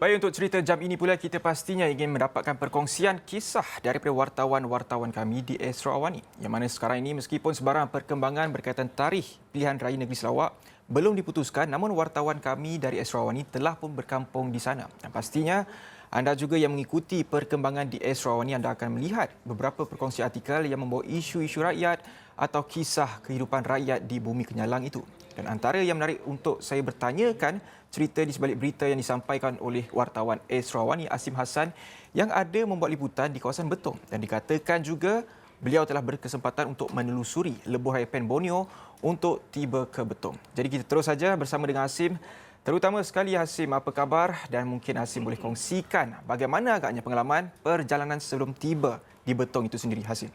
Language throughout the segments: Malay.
Baik, untuk cerita jam ini pula kita pastinya ingin mendapatkan perkongsian kisah daripada wartawan-wartawan kami di Astro Awani. Yang mana sekarang ini meskipun sebarang perkembangan berkaitan tarikh pilihan raya negeri Sarawak belum diputuskan, namun wartawan kami dari Astro Awani telah pun berkampung di sana. Dan pastinya anda juga yang mengikuti perkembangan di Astro Awani, anda akan melihat beberapa perkongsian artikel yang membawa isu-isu rakyat atau kisah kehidupan rakyat di bumi Kenyalang itu. Dan antara yang menarik untuk saya bertanyakan cerita di sebalik berita yang disampaikan oleh wartawan Astro Awani Asim Hassan yang ada membuat liputan di kawasan Betong, dan dikatakan juga beliau telah berkesempatan untuk menelusuri lebuh raya Pen Borneo untuk tiba ke Betong. Jadi kita terus saja bersama dengan Asim. Terutama sekali Asim, apa khabar? Dan mungkin Asim boleh kongsikan bagaimana agaknya pengalaman perjalanan sebelum tiba di Betong itu sendiri, Asim.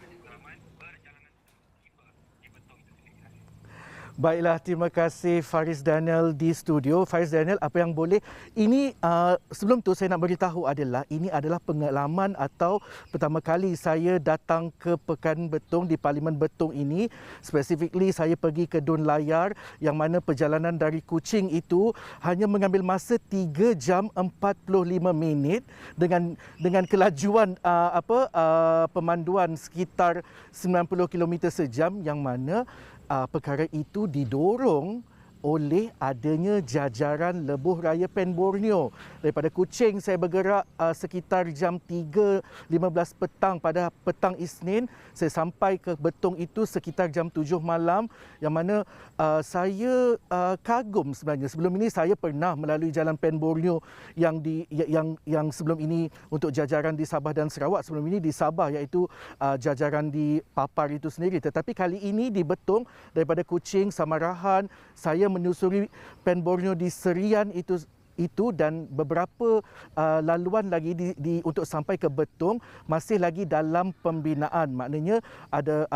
Baiklah, terima kasih Faris Daniel di studio. Faris Daniel, apa yang boleh, ini sebelum tu saya nak beritahu adalah ini adalah pengalaman atau pertama kali saya datang ke Pekan Betong di Parlimen Betong ini. Specifically saya pergi ke Dun Layar yang mana perjalanan dari Kuching itu hanya mengambil masa 3 jam 45 minit dengan kelajuan pemanduan sekitar 90 km sejam, yang mana perkara itu didorong oleh adanya jajaran lebuh raya Pen Borneo. Daripada Kuching saya bergerak sekitar jam 3.15 petang pada petang Isnin. Saya sampai ke Betong itu sekitar jam 7 malam, yang mana saya kagum sebenarnya. Sebelum ini saya pernah melalui jalan Pen Borneo yang sebelum ini untuk jajaran di Sabah dan Sarawak. Sebelum ini di Sabah, iaitu jajaran di Papar itu sendiri. Tetapi kali ini di Betong, daripada Kuching, Samarahan, saya menyusuri Pen Borneo di Serian itu dan beberapa laluan lagi untuk sampai ke Betong masih lagi dalam pembinaan. Maknanya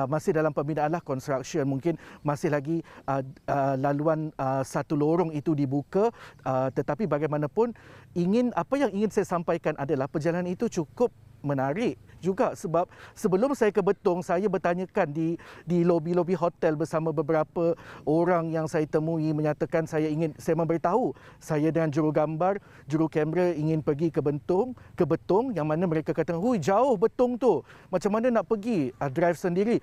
masih dalam pembinaan lah, construction. Mungkin masih lagi laluan satu lorong itu dibuka, tetapi bagaimanapun apa yang ingin saya sampaikan adalah perjalanan itu cukup menarik juga, sebab sebelum saya ke Betong, saya bertanyakan di lobi-lobi hotel bersama beberapa orang yang saya temui, menyatakan saya memberitahu saya dengan juru gambar, juru kamera ingin pergi ke Betong, yang mana mereka kata, "Hui, jauh Betong tu. Macam mana nak pergi? Drive sendiri."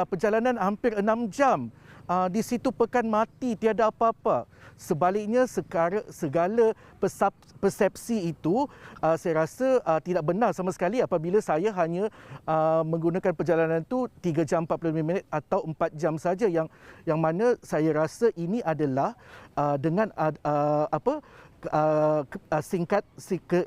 Perjalanan hampir 6 jam. Di situ pekan mati, tiada apa-apa. Sebaliknya, segala persepsi itu saya rasa tidak benar sama sekali apabila saya hanya menggunakan perjalanan itu 3 jam 45 minit atau 4 jam saja, yang mana saya rasa ini adalah dengan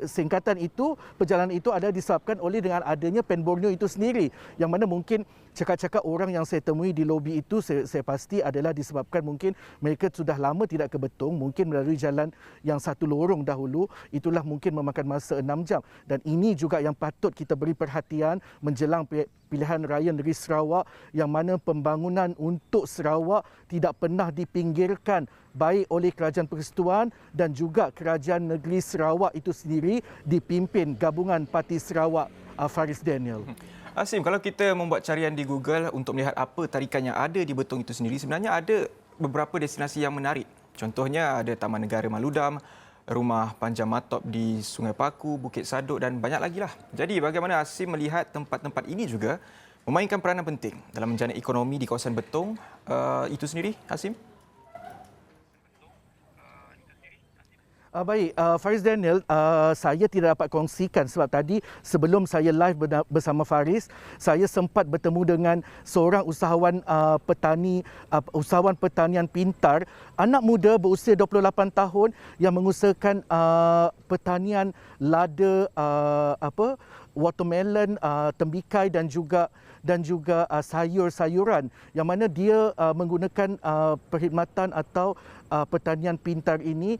singkatan itu, perjalanan itu ada disebabkan oleh dengan adanya Pen Borneo itu sendiri, yang mana mungkin cakap-cakap orang yang saya temui di lobi itu saya pasti adalah disebabkan mungkin mereka sudah lama tidak ke Betong, mungkin melalui jalan yang satu lorong dahulu, itulah mungkin memakan masa 6 jam. Dan ini juga yang patut kita beri perhatian menjelang pilihan raya negeri Sarawak, yang mana pembangunan untuk Sarawak tidak pernah dipinggirkan baik oleh Kerajaan Persekutuan dan juga Kerajaan Negeri Sarawak itu sendiri dipimpin Gabungan Parti Sarawak. Faris Daniel. Asim, kalau kita membuat carian di Google untuk melihat apa tarikan yang ada di Betong itu sendiri, sebenarnya ada beberapa destinasi yang menarik. Contohnya ada Taman Negara Maludam, Rumah Panjang Matop di Sungai Paku, Bukit Saduk dan banyak lagi lah. Jadi bagaimana Asim melihat tempat-tempat ini juga memainkan peranan penting dalam menjana ekonomi di kawasan Betong itu sendiri, Asim? Baik, Faris Daniel, saya tidak dapat kongsikan sebab tadi sebelum saya live bersama Faris, saya sempat bertemu dengan seorang usahawan usahawan pertanian pintar, anak muda berusia 28 tahun yang mengusahakan pertanian lada, watermelon, tembikai dan juga sayur-sayuran, yang mana dia menggunakan perkhidmatan atau pertanian pintar ini,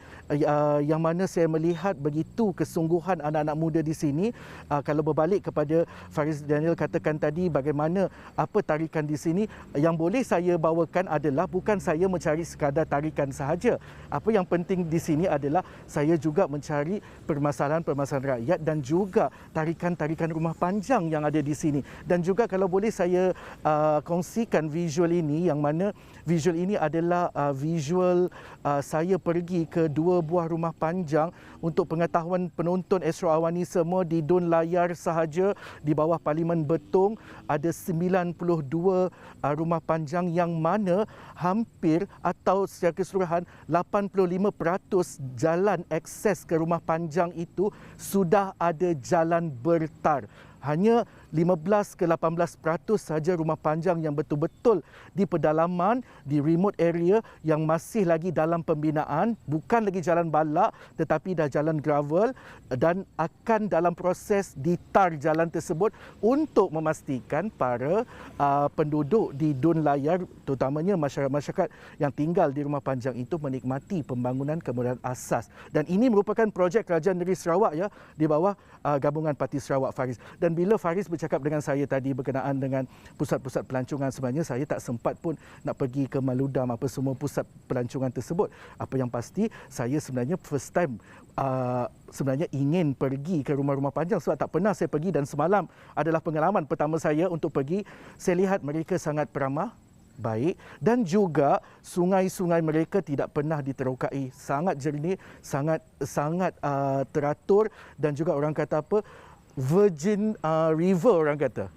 yang mana saya melihat begitu kesungguhan anak-anak muda di sini. Kalau berbalik kepada Faris Daniel katakan tadi bagaimana apa tarikan di sini, yang boleh saya bawakan adalah bukan saya mencari sekadar tarikan sahaja. Apa yang penting di sini adalah saya juga mencari permasalahan-permasalahan rakyat dan juga tarikan-tarikan rumah panjang yang ada di sini. Dan juga kalau boleh saya kongsikan visual ini, yang mana visual ini adalah visual saya pergi ke 2 buah rumah panjang. Untuk pengetahuan penonton Astro Awani semua, di Dun Layar sahaja di bawah Parlimen Betong ada 92 rumah panjang, yang mana hampir atau secara keseluruhan 85% jalan akses ke rumah panjang itu sudah ada jalan bertar. Hanya 15 ke 18% saja rumah panjang yang betul-betul di pedalaman, di remote area, yang masih lagi dalam pembinaan, bukan lagi jalan balak tetapi dah jalan gravel, dan akan dalam proses ditar jalan tersebut untuk memastikan para penduduk di Dun Layar, terutamanya masyarakat yang tinggal di rumah panjang itu, menikmati pembangunan kemudahan asas. Dan ini merupakan projek Kerajaan Negeri Sarawak ya, di bawah Gabungan Parti Sarawak, Faris. Dan bila Faris bercakap dengan saya tadi berkenaan dengan pusat-pusat pelancongan, sebenarnya saya tak sempat pun nak pergi ke Maludam apa semua pusat pelancongan tersebut. Apa yang pasti, saya sebenarnya first time sebenarnya ingin pergi ke rumah-rumah panjang sebab tak pernah saya pergi, dan semalam adalah pengalaman pertama saya untuk pergi. Saya lihat mereka sangat peramah, baik, dan juga sungai-sungai mereka tidak pernah diterokai, sangat jernih, sangat teratur, dan juga orang kata apa, virgin river orang kata.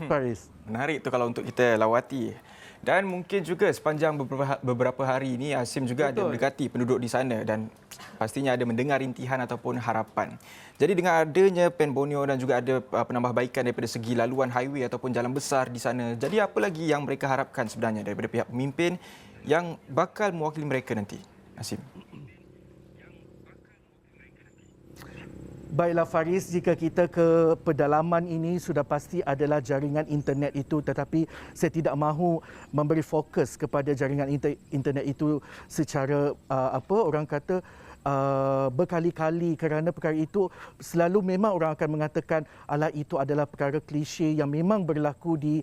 Faris. Menarik tu kalau untuk kita lawati. Dan mungkin juga sepanjang beberapa hari ini Asim juga ada mendekati penduduk di sana, dan pastinya ada mendengar rintihan ataupun harapan. Jadi dengan adanya Pen Borneo dan juga ada penambahbaikan daripada segi laluan highway ataupun jalan besar di sana, jadi apa lagi yang mereka harapkan sebenarnya daripada pihak pemimpin yang bakal mewakili mereka nanti, Asim? Baiklah Faris, jika kita ke pedalaman ini sudah pasti adalah jaringan internet itu, tetapi saya tidak mahu memberi fokus kepada jaringan internet itu secara orang kata berkali-kali, kerana perkara itu selalu memang orang akan mengatakan alah itu adalah perkara klise yang memang berlaku di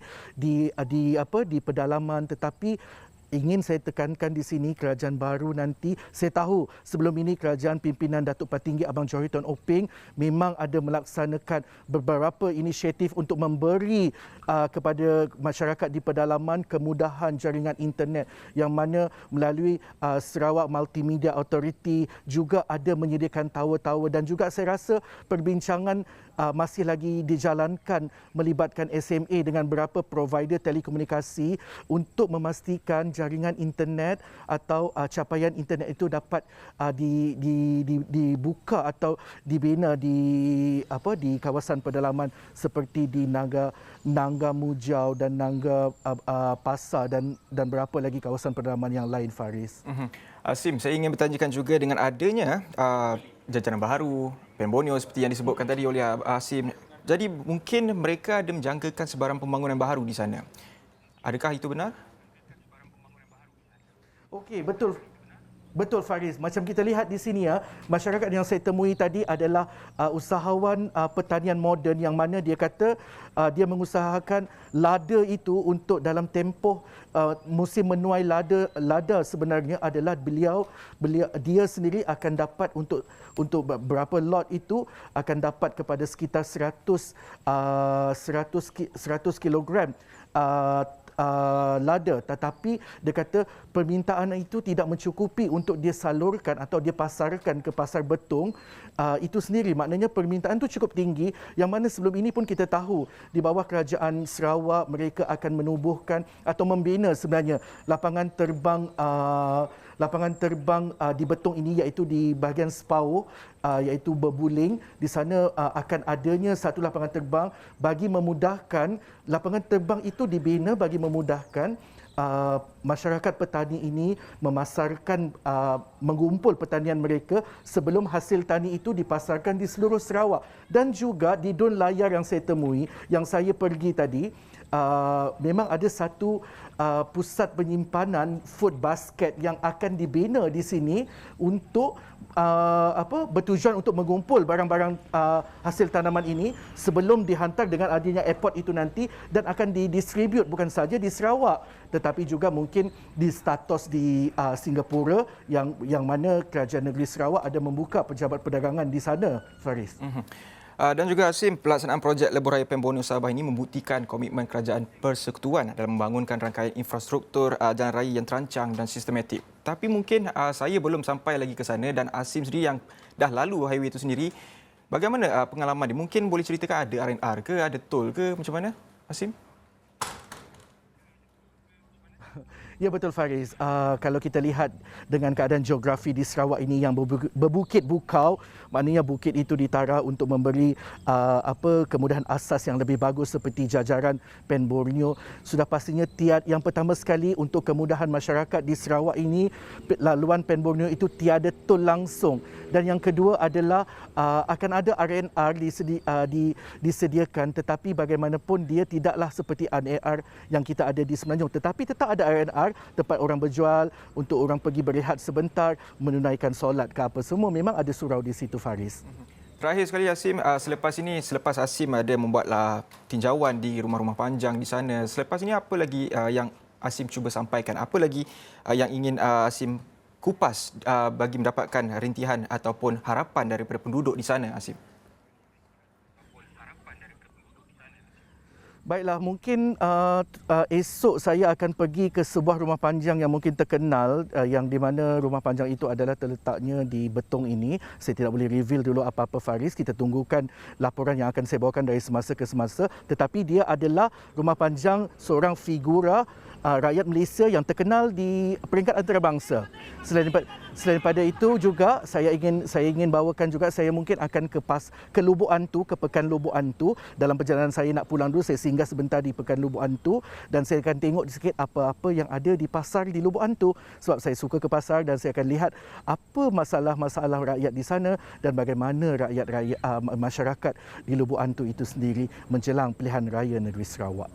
pedalaman. Tetapi ingin saya tekankan di sini, kerajaan baru nanti, saya tahu sebelum ini kerajaan pimpinan Datuk Patinggi Abang Johari Tuan Openg memang ada melaksanakan beberapa inisiatif untuk memberi kepada masyarakat di pedalaman kemudahan jaringan internet, yang mana melalui Sarawak Multimedia Authority juga ada menyediakan tower-tower, dan juga saya rasa perbincangan masih lagi dijalankan melibatkan SMA dengan beberapa provider telekomunikasi untuk memastikan jaringan internet atau capaian internet itu dapat dibuka atau dibina di kawasan pedalaman seperti di Nangga Mujau dan Nangga Pasar dan berapa lagi kawasan pedalaman yang lain, Faris. Asim, saya ingin bertanyakan juga dengan adanya jajanan baharu, Pen Borneo seperti yang disebutkan tadi oleh Asim. Jadi mungkin mereka ada menjangkakan sebarang pembangunan baharu di sana. Adakah itu benar? Okey, betul. Betul Faris. Macam kita lihat di sini ya, masyarakat yang saya temui tadi adalah usahawan pertanian moden, yang mana dia kata dia mengusahakan lada itu untuk dalam tempoh musim menuai lada sebenarnya adalah dia sendiri akan dapat untuk berapa lot itu akan dapat kepada sekitar 100 kilogram lada, tetapi dia kata permintaan itu tidak mencukupi untuk dia salurkan atau dia pasarkan ke pasar Betong itu sendiri. Maknanya permintaan itu cukup tinggi, yang mana sebelum ini pun kita tahu di bawah kerajaan Sarawak mereka akan menubuhkan atau membina sebenarnya lapangan terbang di Betong ini, iaitu di bahagian Sepau, iaitu Berbuling. Di sana akan adanya satu lapangan terbang bagi memudahkan, lapangan terbang itu dibina bagi memudahkan masyarakat petani ini memasarkan, mengumpul pertanian mereka sebelum hasil tani itu dipasarkan di seluruh Sarawak. Dan juga di Dun Layar yang saya temui, yang saya pergi tadi, memang ada satu pusat penyimpanan food basket yang akan dibina di sini untuk bertujuan untuk mengumpul barang-barang hasil tanaman ini sebelum dihantar dengan adanya airport itu nanti, dan akan didistribute bukan saja di Sarawak tetapi juga mungkin di status di Singapura, yang mana Kerajaan Negeri Sarawak ada membuka pejabat perdagangan di sana, Faris. Dan juga Asim, pelaksanaan projek Lebuh Raya Pen Borneo Sabah ini membuktikan komitmen kerajaan persekutuan dalam membangunkan rangkaian infrastruktur jalan raya yang terancang dan sistematik. Tapi mungkin saya belum sampai lagi ke sana dan Asim sendiri yang dah lalu highway itu sendiri, bagaimana pengalaman dia? Mungkin boleh ceritakan ada R&R ke, ada tol ke, macam mana Asim? Ya betul Faris. Kalau kita lihat dengan keadaan geografi di Sarawak ini yang berbukit bukau, maknanya bukit itu ditara untuk memberi kemudahan asas yang lebih bagus seperti jajaran Pen Borneo. Sudah pastinya yang pertama sekali untuk kemudahan masyarakat di Sarawak ini, laluan Pen Borneo itu tiada tol langsung. Dan yang kedua adalah akan ada R&R disediakan, tetapi bagaimanapun dia tidaklah seperti R&R yang kita ada di Semenanjung, tetapi tetap ada R&R, tempat orang berjual, untuk orang pergi berehat sebentar, menunaikan solat ke apa semua. Memang ada surau di situ, Faris. Terakhir sekali Asim, selepas Asim ada membuatlah tinjauan di rumah-rumah panjang di sana, selepas ini apa lagi yang Asim cuba sampaikan? Apa lagi yang ingin Asim kupas bagi mendapatkan rintihan ataupun harapan daripada penduduk di sana, Asim? Baiklah, mungkin esok saya akan pergi ke sebuah rumah panjang yang mungkin terkenal, yang di mana rumah panjang itu adalah terletaknya di Betong ini. Saya tidak boleh reveal dulu apa-apa, Faris. Kita tunggukan laporan yang akan saya bawakan dari semasa ke semasa. Tetapi dia adalah rumah panjang seorang figura rakyat Malaysia yang terkenal di peringkat antarabangsa. Selain daripada itu juga saya ingin bawakan juga, saya mungkin akan ke Lubuk Antu, ke Pekan Lubuk Antu. Dalam perjalanan saya nak pulang dulu, saya singgah sebentar di Pekan Lubuk Antu dan saya akan tengok sikit apa-apa yang ada di pasar di Lubuk Antu, sebab saya suka ke pasar dan saya akan lihat apa masalah-masalah rakyat di sana dan bagaimana masyarakat di Lubuk Antu itu sendiri menjelang pilihan raya negeri Sarawak.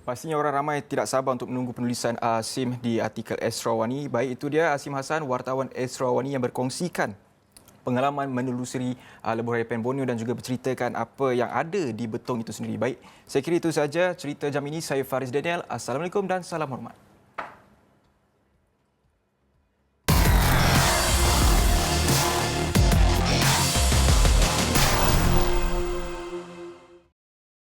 Pastinya orang ramai tidak sabar untuk menunggu penulisan Asim di artikel Esrawani. Baik, itu dia Asim Hassan, wartawan Esrawani yang berkongsikan pengalaman menelusuri Lebuh Raya Pen Borneo dan juga berceritakan apa yang ada di Betong itu sendiri. Baik, saya kira itu saja cerita jam ini. Saya Faris Daniel. Assalamualaikum dan salam hormat.